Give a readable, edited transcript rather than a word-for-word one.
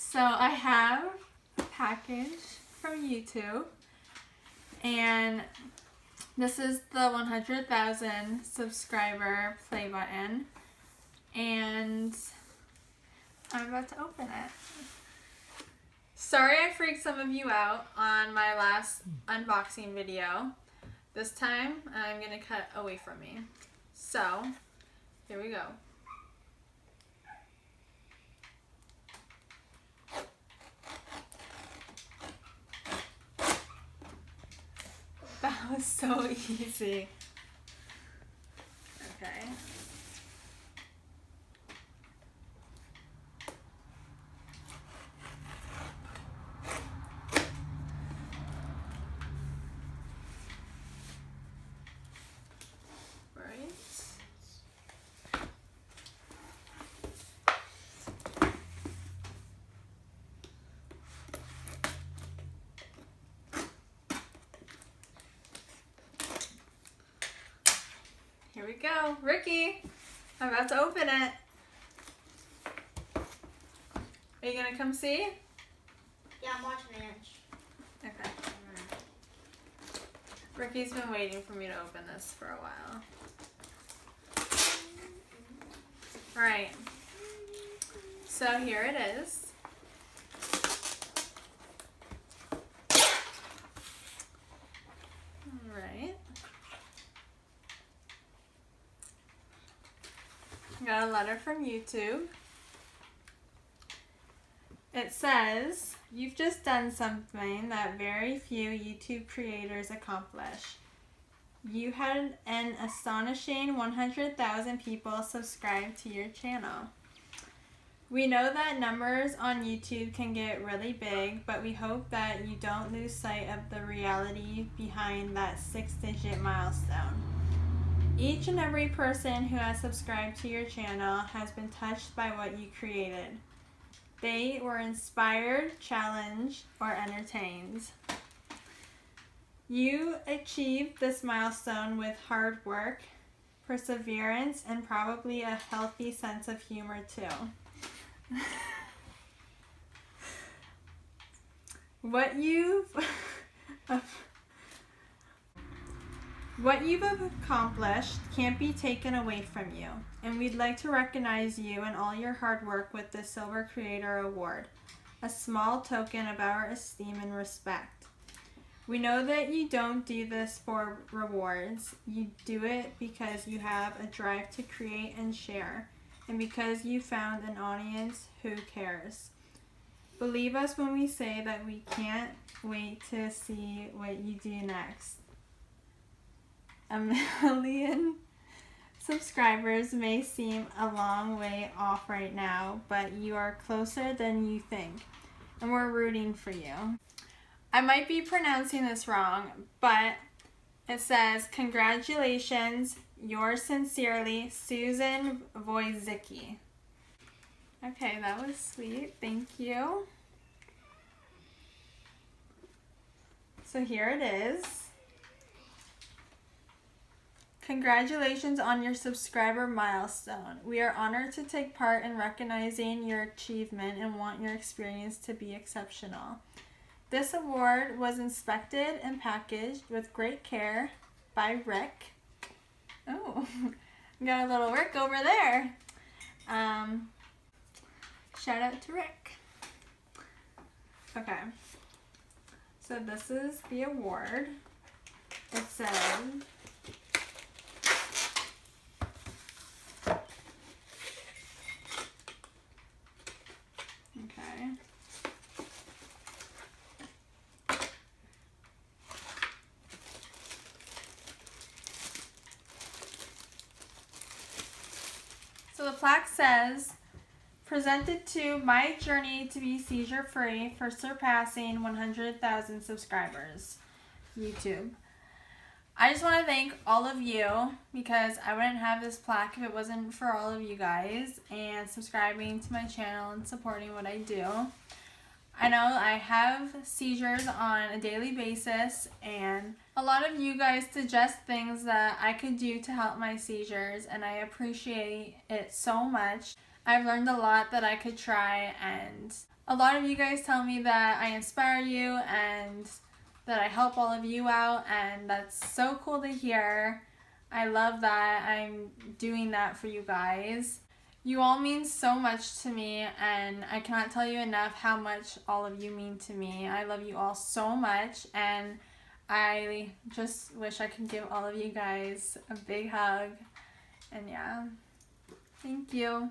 So I have a package from YouTube, and this is the 100,000 subscriber play button, and I'm about to open it. Sorry I freaked some of you out on my last unboxing video. This time I'm going to cut away from me. So, here we go. That was so easy. Okay. Right. Here we go. Ricky, I'm about to open it. Are you gonna come see? Yeah, I'm watching Ange. Okay. Ricky's been waiting for me to open this for a while. Alright. So here it is. Alright. Got a letter from YouTube. It says, "You've just done something that very few YouTube creators accomplish. You had an astonishing 100,000 people subscribe to your channel. We know that numbers on YouTube can get really big, but we hope that you don't lose sight of the reality behind that 6-digit milestone. Each and every person who has subscribed to your channel has been touched by what you created. They were inspired, challenged, or entertained. You achieved this milestone with hard work, perseverance, and probably a healthy sense of humor too. What you've accomplished can't be taken away from you, and we'd like to recognize you and all your hard work with the Silver Creator Award, a small token of our esteem and respect. We know that you don't do this for rewards. You do it because you have a drive to create and share, and because you found an audience who cares. Believe us when we say that we can't wait to see what you do next. 1 million subscribers may seem a long way off right now, but you are closer than you think, and we're rooting for you." I might be pronouncing this wrong, but it says, "Congratulations, yours sincerely, Susan Wojcicki." Okay, that was sweet. Thank you. So here it is. "Congratulations on your subscriber milestone. We are honored to take part in recognizing your achievement and want your experience to be exceptional. This award was inspected and packaged with great care by Rick." Oh, got a little Rick over there. Shout out to Rick. Okay, so this is the award. It says, okay. So the plaque says, "Presented to MyJourneyToBeSeizureFree for surpassing 100,000 subscribers, YouTube." I just want to thank all of you, because I wouldn't have this plaque if it wasn't for all of you guys and subscribing to my channel and supporting what I do. I know I have seizures on a daily basis, and a lot of you guys suggest things that I could do to help my seizures, and I appreciate it so much. I've learned a lot that I could try, and a lot of you guys tell me that I inspire you and that I help all of you out, and that's so cool to hear. I love that I'm doing that for you guys. You all mean so much to me, and I cannot tell you enough how much all of you mean to me. I love you all so much, and I just wish I could give all of you guys a big hug. And yeah, thank you.